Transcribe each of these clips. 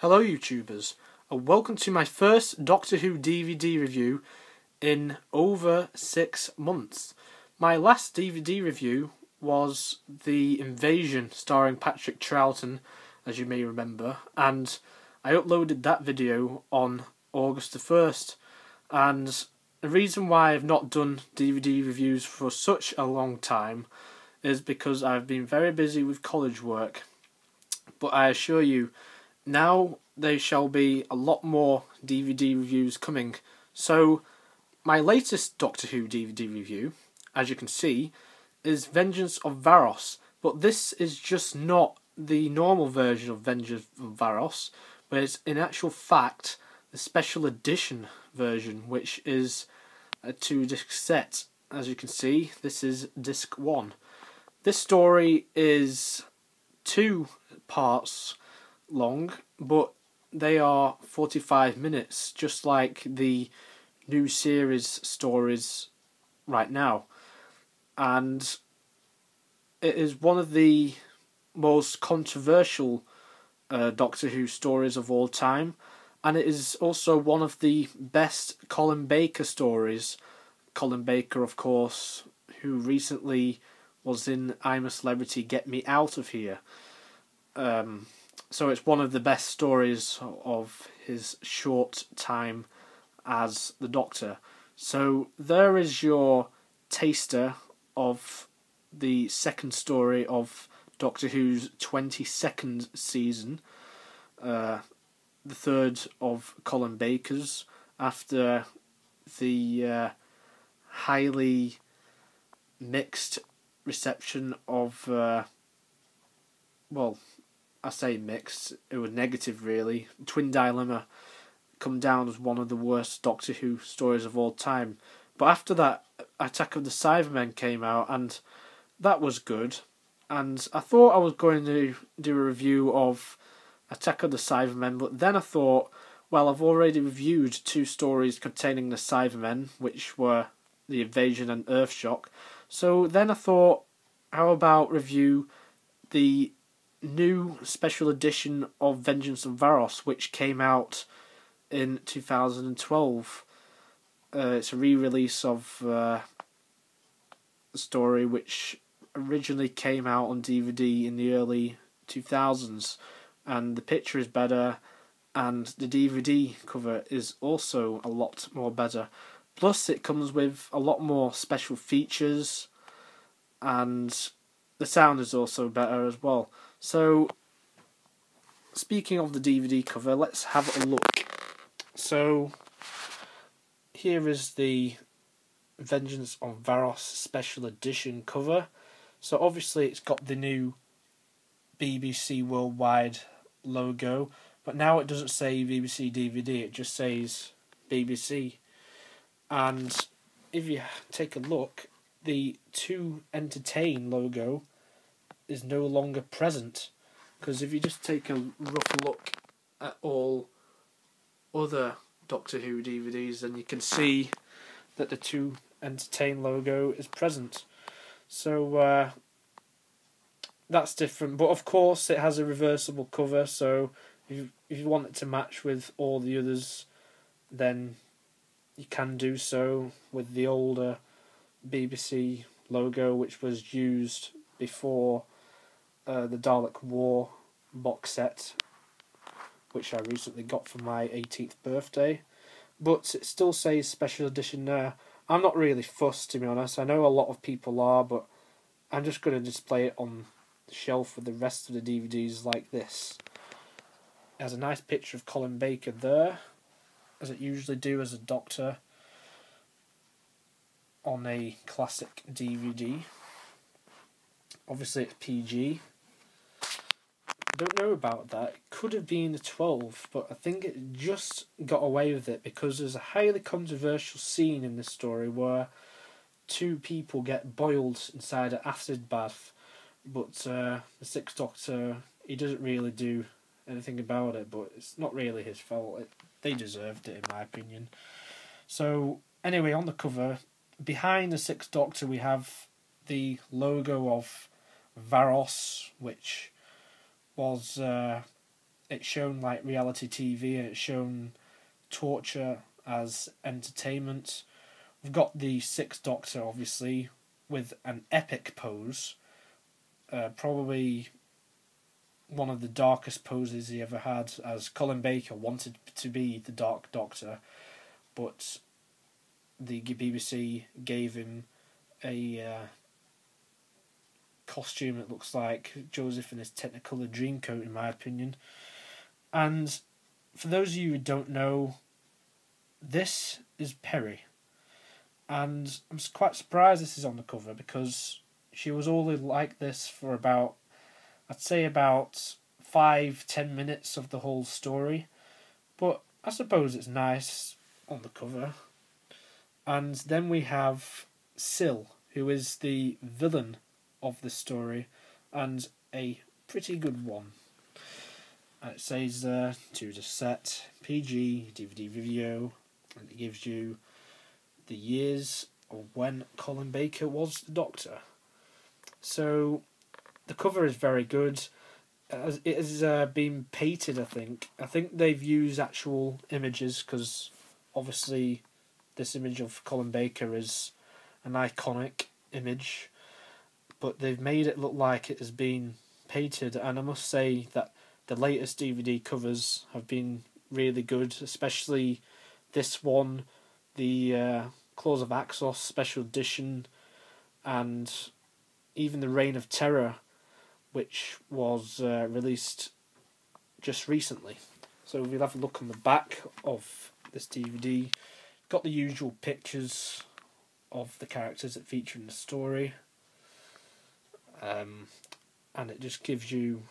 Hello YouTubers, and welcome to my first Doctor Who DVD review in over 6 months. My last DVD review was The Invasion, starring Patrick Troughton, as you may remember, and I uploaded that video on August the 1st, and the reason why I've not done DVD reviews for such a long time is because I've been very busy with college work, but I assure you, now there shall be a lot more DVD reviews coming. So my latest Doctor Who DVD review, as you can see, is Vengeance on Varos. But this is just not the normal version of Vengeance on Varos, but it's in actual fact the special edition version, which is a 2-disc set. As you can see, this is disc 1. This story is 2 parts long, but they are 45 minutes, just like the new series stories right now. And it is one of the most controversial Doctor Who stories of all time, and it is also one of the best Colin Baker stories. Colin Baker, of course, who recently was in I'm a Celebrity, Get Me Out of Here. So it's one of the best stories of his short time as the Doctor. So there is your taster of the second story of Doctor Who's 22nd season, the third of Colin Baker's, after the highly mixed reception of, well, I say mixed, it was negative really. Twin Dilemma come down as one of the worst Doctor Who stories of all time. But after that, Attack of the Cybermen came out, and that was good. And I thought I was going to do a review of Attack of the Cybermen, but then I thought, well, I've already reviewed 2 stories containing the Cybermen, which were The Invasion and Earthshock. So then I thought, how about review the new special edition of Vengeance on Varos, which came out in 2012. It's a re-release of the story which originally came out on DVD in the early 2000s, and the picture is better, and the DVD cover is also a lot more better. Plus it comes with a lot more special features, and the sound is also better as well. So, speaking of the DVD cover, let's have a look. So, here is the Vengeance on Varos special edition cover. So obviously it's got the new BBC Worldwide logo, but now it doesn't say BBC DVD, it just says BBC. And if you take a look, the To Entertain logo is no longer present, because if you just take a rough look at all other Doctor Who DVDs, then you can see that the To Entertain logo is present. So that's different, but of course it has a reversible cover, so if you want it to match with all the others, then you can do so with the older BBC logo, which was used before the Dalek War box set, which I recently got for my 18th birthday. But it still says special edition there. I'm not really fussed, to be honest. I know a lot of people are, but I'm just going to display it on the shelf with the rest of the DVDs like this. It has a nice picture of Colin Baker there, as it usually do as a Doctor on a classic DVD. Obviously it's PG. I don't know about that. It could have been a 12, but I think it just got away with it because there's a highly controversial scene in this story where 2 people get boiled inside an acid bath, but the 6th Doctor, he doesn't really do anything about it, but it's not really his fault. They deserved it, in my opinion. So, anyway, on the cover, behind the 6th Doctor we have the logo of Varos, which was it's shown like reality TV, and it's shown torture as entertainment. We've got the Sixth Doctor, obviously, with an epic pose. Probably one of the darkest poses he ever had, as Colin Baker wanted to be the Dark Doctor, but the BBC gave him a costume that looks like Joseph in his Technicolor Dreamcoat, in my opinion. And for those of you who don't know, this is Peri. And I'm quite surprised this is on the cover, because she was only like this for about, I'd say about 5-10 minutes of the whole story. But I suppose it's nice on the cover. And then we have Syl, who is the villain of the story, and a pretty good one. It says to the set, PG, DVD video, and it gives you the years of when Colin Baker was the Doctor. So the cover is very good. It has been painted, I think. I think they've used actual images, because obviously this image of Colin Baker is an iconic image, but they've made it look like it has been painted, and I must say that the latest DVD covers have been really good, especially this one, the Claws of Axos special edition, and even the Reign of Terror, which was released just recently. So we'll have a look on the back of this DVD. Got the usual pictures of the characters that feature in the story, and it just gives you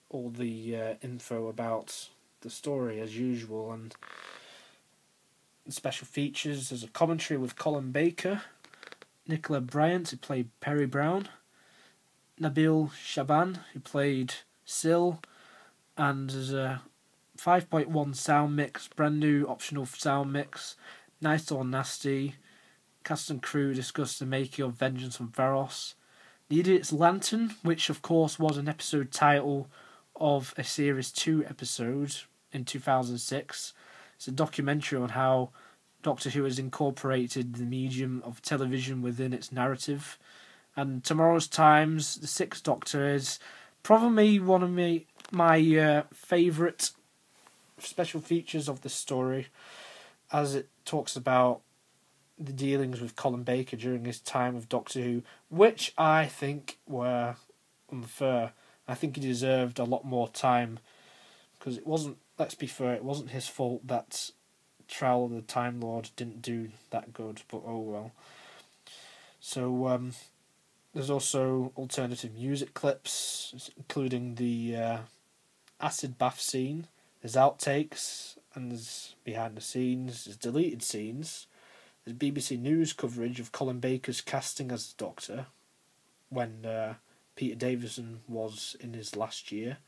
all the info about the story as usual. And special features, there's a commentary with Colin Baker, Nicola Bryant, who played Peri Brown, Nabil Shaban, who played Syl, and there's a 5.1 sound mix, brand new optional sound mix, Nice or Nasty. Cast and crew discussed the making of Vengeance on Varos. The Idiot's Lantern, which of course was an episode title of a Series 2 episode in 2006. It's a documentary on how Doctor Who has incorporated the medium of television within its narrative. And Tomorrow's Times, the Sixth Doctor, is probably one of my favourite special features of the story, as it talks about the dealings with Colin Baker during his time of Doctor Who, which I think were unfair. I think he deserved a lot more time, because it wasn't, let's be fair, it wasn't his fault that Trial of the Time Lord didn't do that good, but oh well. So there's also alternative music clips, including the acid bath scene. There's outtakes, and there's behind the scenes, there's deleted scenes. There's BBC News coverage of Colin Baker's casting as the Doctor when Peter Davison was in his last year.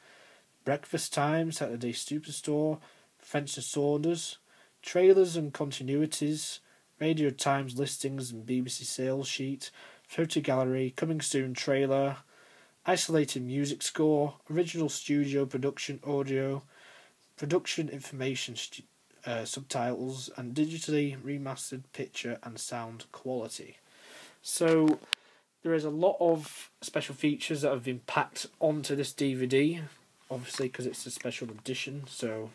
Breakfast Time, Saturday Superstore, French and Saunders, trailers and continuities, Radio Times listings and BBC sales sheet, photo gallery, coming soon trailer, isolated music score, original studio production audio, production information subtitles, and digitally remastered picture and sound quality. So there is a lot of special features that have been packed onto this DVD, obviously because it's a special edition, so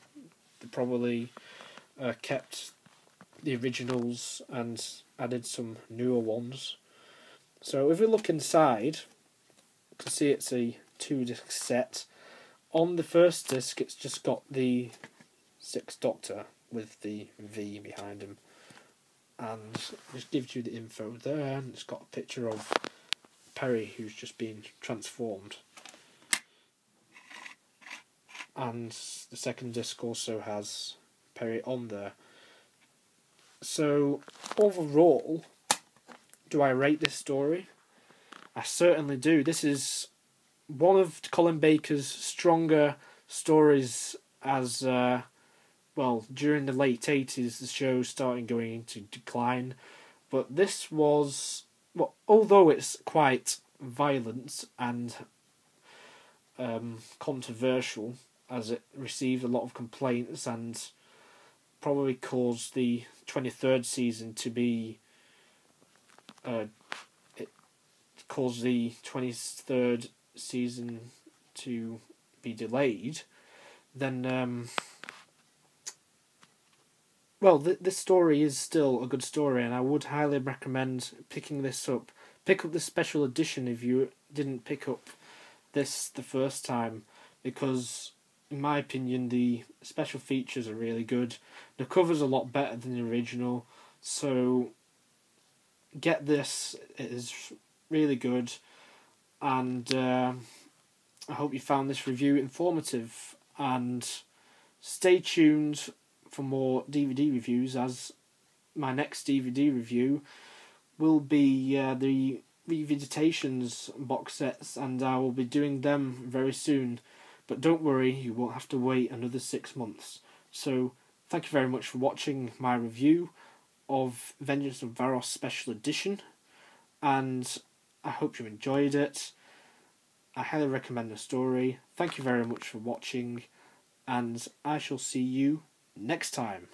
they probably kept the originals and added some newer ones. So if we look inside, you can see it's a 2-disc set. On the first disc, it's just got the Sixth Doctor with the V behind him, and it just gives you the info there, and it's got a picture of Peri, who's just been transformed. And the second disc also has Peri on there. So overall, do I rate this story? I certainly do. This is one of Colin Baker's stronger stories, as during the late 80s the show started going into decline, but this was, although it's quite violent and controversial, as it received a lot of complaints and probably caused the 23rd season to be it caused the 23rd season to be delayed, then well, this story is still a good story, and I would highly recommend picking this up. Pick up the special edition if you didn't pick up this the first time, because in my opinion the special features are really good. The cover's a lot better than the original, so get this. It is really good, and I hope you found this review informative, and stay tuned for more DVD reviews, as my next DVD review will be the Revisitations box sets, and I will be doing them very soon. But don't worry, you won't have to wait another 6 months. So thank you very much for watching my review of Vengeance on Varos Special Edition, and I hope you enjoyed it. I highly recommend the story. Thank you very much for watching, and I shall see you next time.